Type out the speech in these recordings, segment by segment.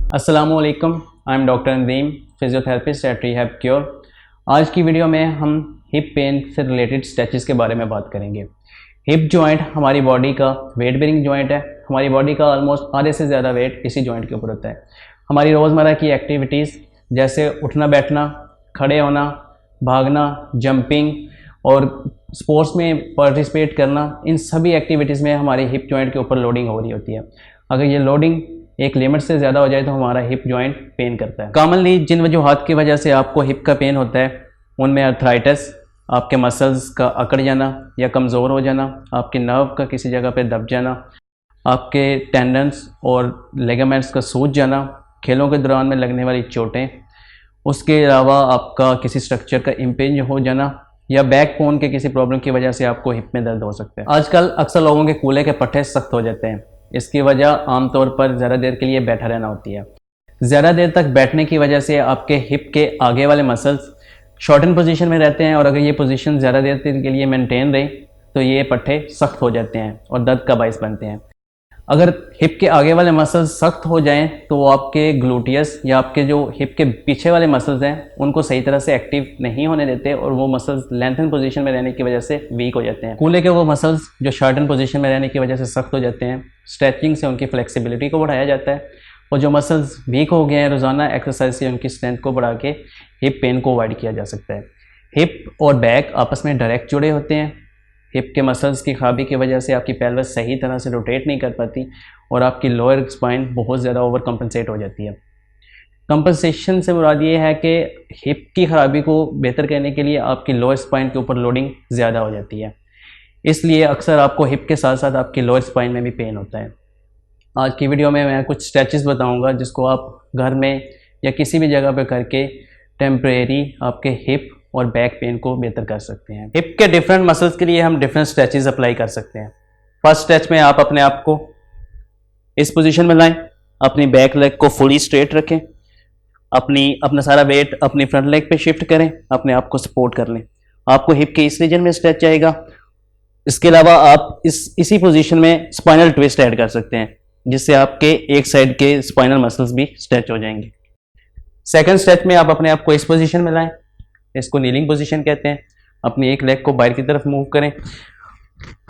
अस्सलामुअलैकुम, I am doctor Nadeem, physiotherapist at REHABcure। आज की वीडियो में हम हिप पेन से रिलेटेड स्ट्रेचेस के बारे में बात करेंगे। हिप जॉइंट हमारी बॉडी का वेट बेरिंग जॉइंट है। हमारी बॉडी का ऑलमोस्ट आधे से ज़्यादा वेट इसी जॉइंट के ऊपर होता है। हमारी रोज़मर्रा की एक्टिविटीज़ जैसे उठना बैठना, खड़े होना, भागना, जंपिंग और स्पोर्ट्स में पार्टिसिपेट करना, इन सभी एक्टिविटीज़ में हमारी हिप जॉइंट के ऊपर लोडिंग हो रही होती है। अगर ये लोडिंग एक लिमिट से ज़्यादा हो जाए तो हमारा हिप जॉइंट पेन करता है। कॉमनली जिन वजूहात की वजह से आपको हिप का पेन होता है उनमें अर्थराइटिस, आपके मसल्स का अकड़ जाना या कमज़ोर हो जाना, आपके नर्व का किसी जगह पे दब जाना, आपके टेंडन्स और लेगामेंट्स का सूज जाना, खेलों के दौरान में लगने वाली चोटें, उसके अलावा आपका किसी स्ट्रक्चर का इम्पेंज हो जाना या बैक बोन के किसी प्रॉब्लम की वजह से आपको हिप में दर्द हो सकता है। आजकल अक्सर लोगों के कूल्हे के पट्टे सख्त हो जाते हैं। इसकी वजह आमतौर पर ज़्यादा देर के लिए बैठा रहना होती है। ज़्यादा देर तक बैठने की वजह से आपके हिप के आगे वाले मसल्स शॉर्टन पोजीशन में रहते हैं और अगर ये पोजीशन ज़्यादा देर के लिए मेंटेन रहे तो ये पट्टे सख्त हो जाते हैं और दर्द का बायस बनते हैं। अगर हिप के आगे वाले मसल्स सख्त हो जाएं तो आपके ग्लूटियस या आपके जो हिप के पीछे वाले मसल्स हैं उनको सही तरह से एक्टिव नहीं होने देते और वो मसल्स लेंथन पोजीशन में रहने की वजह से वीक हो जाते हैं। कूल्हे के वो मसल्स जो शॉर्टन पोजीशन में रहने की वजह से सख्त हो जाते हैं, स्ट्रेचिंग से उनकी फ्लेक्सिबिलिटी को बढ़ाया जाता है और जो मसल्स वीक हो गए हैं रोज़ाना एक्सरसाइज से उनकी स्ट्रेंथ को बढ़ा के हिप पेन को अवॉइड किया जा सकता है। हिप और बैक आपस में डायरेक्ट जुड़े होते हैं। हिप के मसल्स की खराबी की वजह से आपकी पेल्विस सही तरह से रोटेट नहीं कर पाती और आपकी लोअर स्पाइन बहुत ज़्यादा ओवर कंपनसेट हो जाती है। कंपनसेशन से मुराद ये है कि हिप की खराबी को बेहतर करने के लिए आपकी लोअर स्पाइन के ऊपर लोडिंग ज़्यादा हो जाती है, इसलिए अक्सर आपको हिप के साथ साथ आपकी लोअर स्पाइन में भी पेन होता है। आज की वीडियो में मैं कुछ स्ट्रेचेस बताऊँगा जिसको आप घर में या किसी भी जगह पर करके टेम्परेरी आपके हिप और बैक पेन को बेहतर कर सकते हैं। हिप के डिफरेंट मसल्स के लिए हम डिफरेंट स्ट्रेचेस अप्लाई कर सकते हैं। फर्स्ट स्ट्रेच में आप अपने आप को इस पोजीशन में लाएं, अपनी बैक लेग को फुली स्ट्रेट रखें, अपना सारा वेट अपनी फ्रंट लेग पे शिफ्ट करें, अपने आप को सपोर्ट कर लें। आपको हिप के इस रीजन में स्ट्रेच आएगा। इसके अलावा आप इसी पोजीशन में स्पाइनल ट्विस्ट ऐड कर सकते हैं जिससे आपके एक साइड के स्पाइनल मसल्स भी स्ट्रेच हो जाएंगे। सेकेंड स्ट्रेच में आप अपने आप को इस पोजीशन में लाएं, इसको नीलिंग पोजीशन कहते हैं। अपनी एक लेग को बाहर की तरफ मूव करें,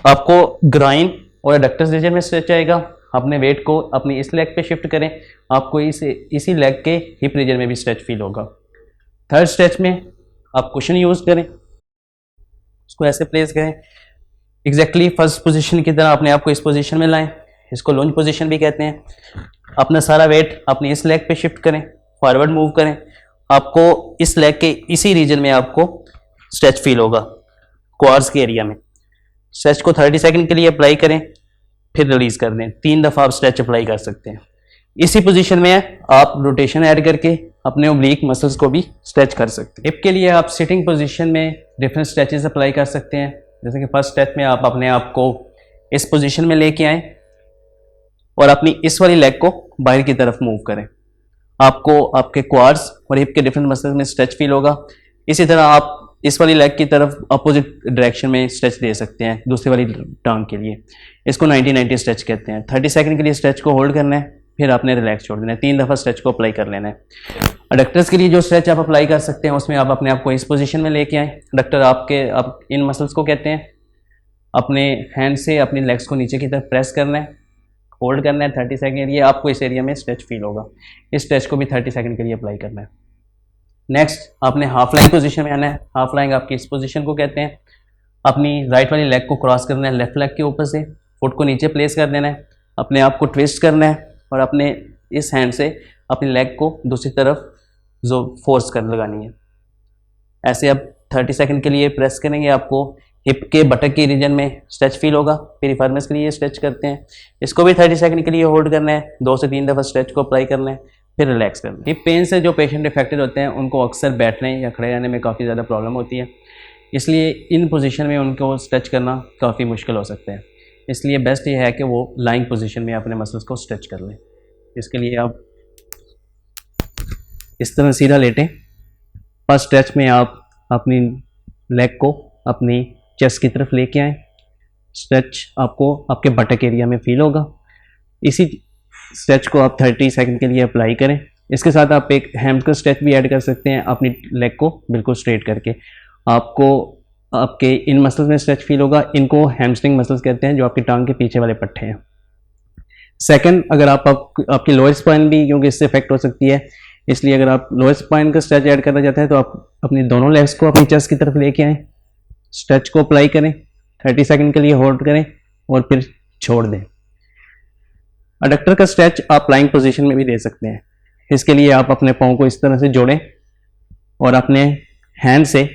आपको ग्राइन और एडक्टस रीजन में स्ट्रेच आएगा। अपने वेट को अपनी इस लेग पे शिफ्ट करें, आपको इसी लेग के हिप रीजन में भी स्ट्रेच फील होगा। थर्ड स्ट्रेच में आप कुशन यूज़ करें, इसको ऐसे प्लेस करें, एग्जैक्टली फर्स्ट पोजीशन की तरह अपने आप को इस पोजीशन में लाएं, इसको लंज पोजीशन भी कहते हैं। अपना सारा वेट अपनी इस लेग पे शिफ्ट करें, फॉरवर्ड मूव करें, आपको इस लेग के इसी रीजन में आपको स्ट्रेच फील होगा, क्वाड्स के एरिया में। स्ट्रेच को 30 सेकंड के लिए अप्लाई करें, फिर रिलीज कर दें। 3 दफ़ा आप स्ट्रेच अप्लाई कर सकते हैं। इसी पोजीशन में आप रोटेशन ऐड करके अपने ओब्लिक मसल्स को भी स्ट्रेच कर सकते हैं। हिप के लिए आप सिटिंग पोजीशन में डिफरेंट स्ट्रेचेस अप्लाई कर सकते हैं। जैसे कि फर्स्ट स्ट्रेच में आप अपने आप को इस पोजीशन में लेके आएँ और अपनी इस वाली लेग को बाहर की तरफ मूव करें। आपको आपके क्वाड्स और हिप के डिफरेंट मसल्स में स्ट्रेच फील होगा। इसी तरह आप इस वाली लेग की तरफ अपोजिट डायरेक्शन में स्ट्रेच दे सकते हैं दूसरी वाली टांग के लिए। इसको 90-90 स्ट्रेच कहते हैं। 30 सेकंड के लिए स्ट्रेच को होल्ड करना है, फिर आपने रिलैक्स छोड़ देना है। 3 दफ़ा स्ट्रेच को अप्लाई कर लेना है। एडक्टर्स के लिए जो स्ट्रेच आप अप्लाई कर सकते हैं उसमें आप अपने आप को इस पोजीशन में लेके आएँ। एडक्टर आप इन मसल्स को कहते हैं। अपने हैंड से अपनी लेग्स को नीचे की तरफ प्रेस करना है, होल्ड करना है 30 सेकंड। ये आपको इस एरिया में स्ट्रेच फील होगा। इस स्ट्रेच को भी 30 सेकंड के लिए अप्लाई करना है। नेक्स्ट आपने हाफ लाइन पोजीशन में आना है। हाफ लाइन आपकी इस पोजीशन को कहते हैं। अपनी राइट वाली लेग को क्रॉस करना है लेफ्ट लेग के ऊपर से, फुट को नीचे प्लेस कर देना है, अपने आप को ट्विस्ट करना है और अपने इस हैंड से अपनी लेग को दूसरी तरफ जो फोर्स कर लगानी है। ऐसे आप 30 सेकंड के लिए प्रेस करेंगे, आपको हिप के बटक के रीजन में स्ट्रेच फील होगा। पेरिफेरमस के लिए स्ट्रेच करते हैं, इसको भी 30 सेकंड के लिए होल्ड करना है। 2 से 3 दफ़ा स्ट्रेच को अप्लाई करना है, फिर रिलैक्स करना है। हिप पेन से जो पेशेंट इफेक्टेड होते हैं उनको अक्सर बैठने या खड़े रहने में काफ़ी ज़्यादा प्रॉब्लम होती है, इसलिए इन पोजीशन में उनको स्ट्रेच करना काफ़ी मुश्किल हो सकता है। इसलिए बेस्ट ये है कि वो लाइंग पोजीशन में अपने मसल्स को स्ट्रेच कर लें। इसके लिए आप इस तरह सीधा लेटें। फर्स्ट स्ट्रेच में आप अपनी लेग को अपनी चेस्ट की तरफ लेके आएँ। स्ट्रेच आपको आपके बटक एरिया में फील होगा। इसी स्ट्रेच को आप 30 सेकंड के लिए अप्लाई करें। इसके साथ आप एक हैमस्ट्रिंग स्ट्रेच भी ऐड कर सकते हैं अपनी लेग को बिल्कुल स्ट्रेट करके। आपको आपके इन मसल्स में स्ट्रेच फील होगा, इनको हैमस्ट्रिंग मसल्स कहते हैं, जो आपकी टांग के पीछे वाले पट्टे हैं। सेकंड, अगर आपकी लोअर स्पाइन भी क्योंकि इससे इफेक्ट हो सकती है, इसलिए अगर आप लोअर स्पाइन का स्ट्रेच ऐड करना चाहते हैं तो आप अपनी दोनों लेग्स को अपनी चेस्ट की तरफ लेके आएँ, स्ट्रेच को अप्लाई करें, 30 सेकंड के लिए होल्ड करें और फिर छोड़ दें। अडक्टर का स्ट्रेच आप लाइंग पोजीशन में भी दे सकते हैं। इसके लिए आप अपने पाँव को इस तरह से जोड़ें और अपने हैंड से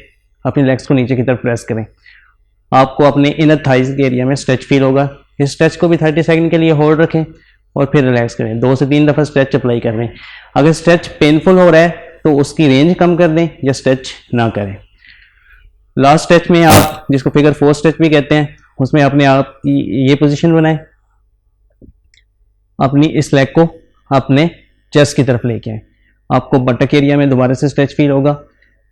अपनी लेग्स को नीचे की तरफ प्रेस करें। आपको अपने इनर थाइज के एरिया में स्ट्रेच फील होगा। इस स्ट्रेच को भी 30 सेकंड के लिए होल्ड रखें और फिर रिलैक्स करें। 2 से 3 दफ़ा स्ट्रेच अप्लाई कर लें। अगर स्ट्रेच पेनफुल हो रहा है तो उसकी रेंज कम कर दें या स्ट्रेच ना करें। लास्ट स्ट्रेच में आप, जिसको फिगर 4 स्ट्रेच भी कहते हैं, उसमें अपने आप की ये पोजीशन बनाएं, अपनी इस लेग को अपने चेस्ट की तरफ लेके आए। आपको बटक एरिया में दोबारा से स्ट्रेच फील होगा।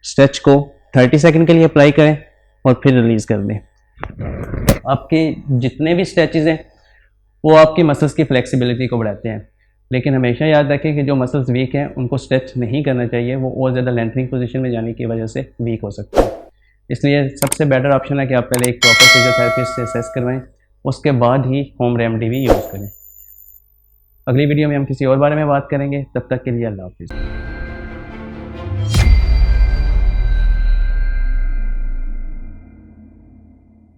स्ट्रेच को 30 सेकंड के लिए अप्लाई करें और फिर रिलीज कर दें। आपके जितने भी स्ट्रेचेस हैं वो आपकी मसल्स की फ्लेक्सिबिलिटी को बढ़ाते हैं, लेकिन हमेशा याद रखें कि जो मसल्स वीक हैं उनको स्ट्रेच नहीं करना चाहिए, वो और ज़्यादा लेंथनिंग पोजीशन में जाने की वजह से वीक हो सकते हैं। इसलिए सबसे बेटर ऑप्शन है कि आप पहले एक प्रॉपर फिजियोथेरेपिस्ट से असेस करवाएं, उसके बाद ही होम रेमेडी भी यूज़ करें। अगली वीडियो में हम किसी और बारे में बात करेंगे। तब तक के लिए अल्लाह हाफिज़।